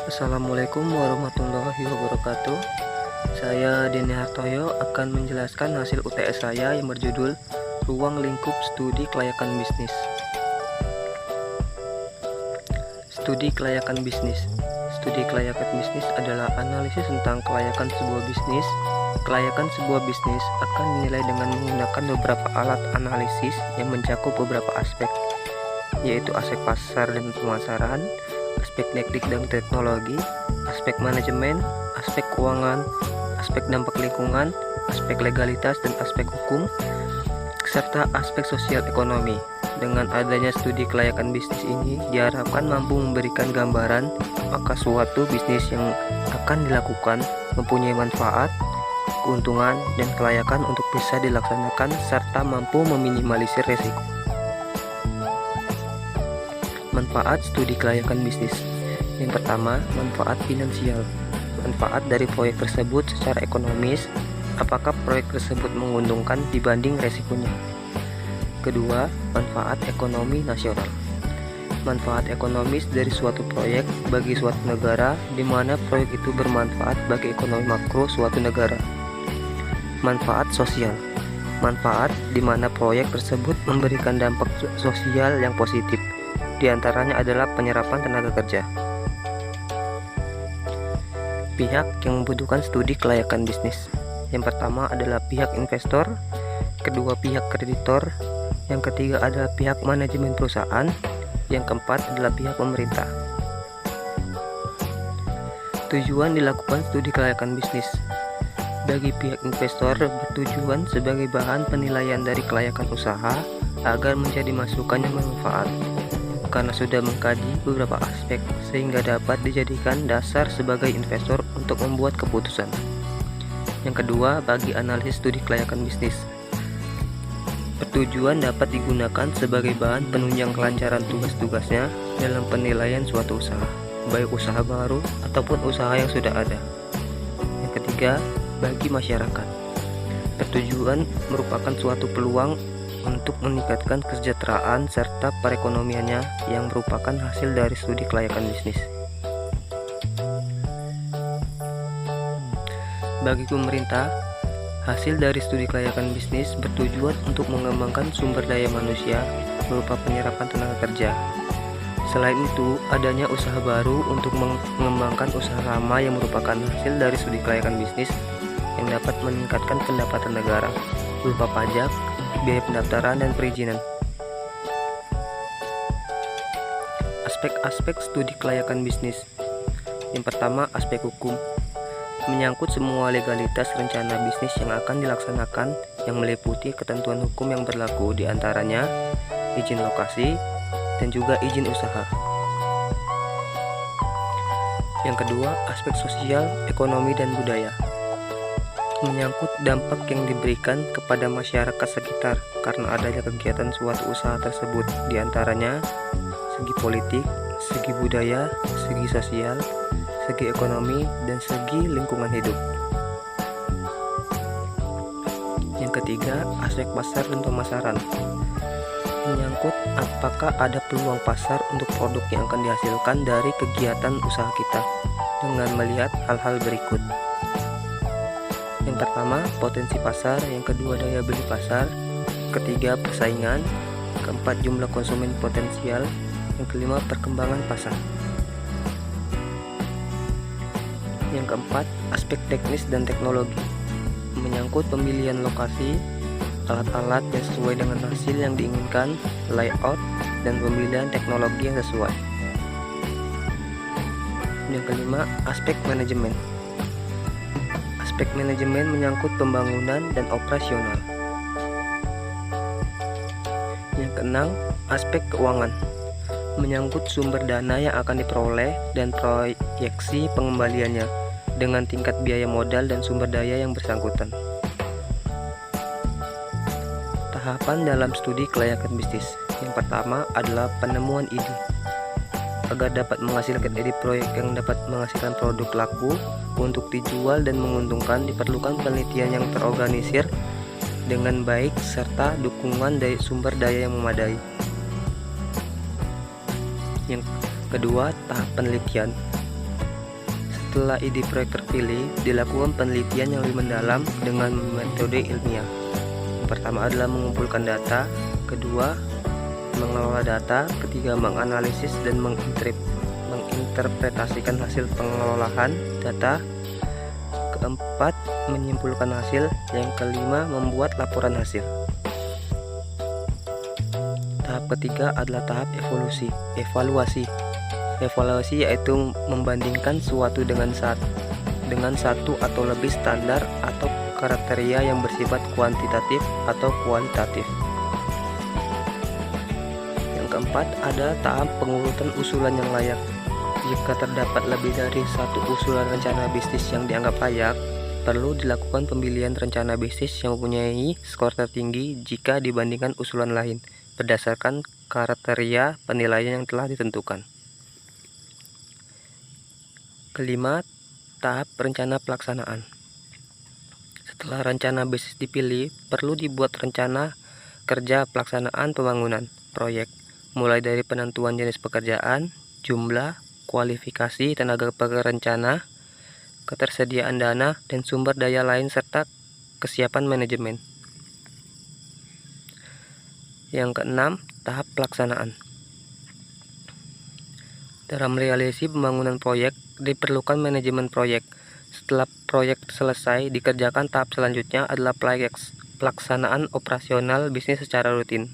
Assalamualaikum warahmatullahi wabarakatuh. Saya Deni Hartoyo akan menjelaskan hasil UTS saya yang berjudul Ruang Lingkup Studi Kelayakan Bisnis. Studi kelayakan bisnis. Studi kelayakan bisnis adalah analisis tentang kelayakan sebuah bisnis. Kelayakan sebuah bisnis akan dinilai dengan menggunakan beberapa alat analisis yang mencakup beberapa aspek, yaitu aspek pasar dan pemasaran, aspek teknik dan teknologi, aspek manajemen, aspek keuangan, aspek dampak lingkungan, aspek legalitas dan aspek hukum, serta aspek sosial ekonomi. Dengan adanya studi kelayakan bisnis ini diharapkan mampu memberikan gambaran apakah suatu bisnis yang akan dilakukan mempunyai manfaat, keuntungan, dan kelayakan untuk bisa dilaksanakan serta mampu meminimalisir risiko. Manfaat studi kelayakan bisnis. Yang pertama, manfaat finansial. Manfaat dari proyek tersebut secara ekonomis, apakah proyek tersebut menguntungkan dibanding resikonya. Kedua, manfaat ekonomi nasional. Manfaat ekonomis dari suatu proyek bagi suatu negara, di mana proyek itu bermanfaat bagi ekonomi makro suatu negara. Manfaat sosial. Manfaat di mana proyek tersebut memberikan dampak sosial yang positif. Di antaranya adalah penyerapan tenaga kerja. Pihak yang membutuhkan studi kelayakan bisnis. Yang pertama adalah pihak investor, kedua pihak kreditor, yang ketiga adalah pihak manajemen perusahaan, yang keempat adalah pihak pemerintah. Tujuan dilakukan studi kelayakan bisnis. Bagi pihak investor bertujuan sebagai bahan penilaian dari kelayakan usaha agar menjadi masukan yang bermanfaat, karena sudah mengkaji beberapa aspek sehingga dapat dijadikan dasar sebagai investor untuk membuat keputusan. Yang kedua, bagi analisis studi kelayakan bisnis. Bertujuan dapat digunakan sebagai bahan penunjang kelancaran tugas-tugasnya dalam penilaian suatu usaha, baik usaha baru ataupun usaha yang sudah ada. Yang ketiga, bagi masyarakat. Bertujuan merupakan suatu peluang untuk meningkatkan kesejahteraan serta perekonomiannya yang merupakan hasil dari studi kelayakan bisnis. Bagi pemerintah, hasil dari studi kelayakan bisnis bertujuan untuk mengembangkan sumber daya manusia berupa penyerapan tenaga kerja. Selain itu, adanya usaha baru untuk mengembangkan usaha lama yang merupakan hasil dari studi kelayakan bisnis yang dapat meningkatkan pendapatan negara berupa pajak, biaya pendaftaran, dan perizinan. Aspek-aspek studi kelayakan bisnis. Yang pertama, aspek hukum. Menyangkut semua legalitas rencana bisnis yang akan dilaksanakan yang meliputi ketentuan hukum yang berlaku, di antaranya izin lokasi dan juga izin usaha. Yang kedua, aspek sosial, ekonomi, dan budaya. Menyangkut dampak yang diberikan kepada masyarakat sekitar karena adanya kegiatan suatu usaha tersebut, di antaranya segi politik, segi budaya, segi sosial, segi ekonomi, dan segi lingkungan hidup. Yang ketiga, aspek pasar dan pemasaran. Menyangkut apakah ada peluang pasar untuk produk yang akan dihasilkan dari kegiatan usaha kita dengan melihat hal-hal berikut. Yang pertama, potensi pasar, yang kedua daya beli pasar, ketiga persaingan, keempat jumlah konsumen potensial, yang kelima perkembangan pasar. Yang keempat, aspek teknis dan teknologi. Menyangkut pemilihan lokasi, alat-alat yang sesuai dengan hasil yang diinginkan, layout, dan pemilihan teknologi yang sesuai. Yang kelima, aspek manajemen. Aspek manajemen menyangkut pembangunan dan operasional. Yang keenam, aspek keuangan. Menyangkut sumber dana yang akan diperoleh dan proyeksi pengembaliannya dengan tingkat biaya modal dan sumber daya yang bersangkutan. Tahapan dalam studi kelayakan bisnis. Yang pertama adalah penemuan ide. Agar dapat menghasilkan ide proyek yang dapat menghasilkan produk laku untuk dijual dan menguntungkan, diperlukan penelitian yang terorganisir dengan baik serta dukungan dari sumber daya yang memadai. Yang kedua, tahap penelitian. Setelah ide proyek terpilih, dilakukan penelitian yang lebih mendalam dengan metode ilmiah. Yang pertama adalah mengumpulkan data, kedua mengelola data, ketiga menganalisis dan menginterpretasikan hasil pengelolaan data, keempat menyimpulkan hasil, yang kelima membuat laporan hasil. Tahap ketiga adalah tahap evaluasi. Evaluasi yaitu membandingkan suatu dengan satu atau lebih standar atau kriteria yang bersifat kuantitatif atau kualitatif. Yang keempat ada tahap pengurutan usulan yang layak. Jika terdapat lebih dari satu usulan rencana bisnis yang dianggap layak, perlu dilakukan pemilihan rencana bisnis yang mempunyai skor tertinggi jika dibandingkan usulan lain, berdasarkan kriteria penilaian yang telah ditentukan. Kelima, tahap rencana pelaksanaan. Setelah rencana bisnis dipilih, perlu dibuat rencana kerja pelaksanaan pembangunan proyek, mulai dari penentuan jenis pekerjaan, jumlah, kualifikasi tenaga perencana, ketersediaan dana dan sumber daya lain serta kesiapan manajemen. Yang keenam, tahap pelaksanaan. Dalam realisasi pembangunan proyek, diperlukan manajemen proyek. Setelah proyek selesai, dikerjakan tahap selanjutnya adalah pelaksanaan operasional bisnis secara rutin.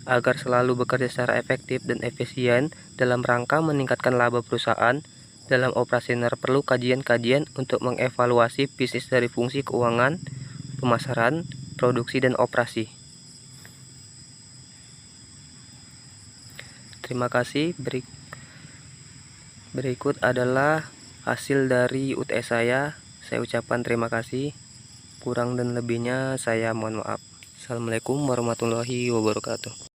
Agar selalu bekerja secara efektif dan efisien dalam rangka meningkatkan laba perusahaan, dalam operasional perlu kajian-kajian untuk mengevaluasi bisnis dari fungsi keuangan, pemasaran, produksi, dan operasi. Terima kasih. Berikut adalah hasil dari UTS saya. Saya ucapkan terima kasih. Kurang dan lebihnya saya mohon maaf. Assalamualaikum warahmatullahi wabarakatuh.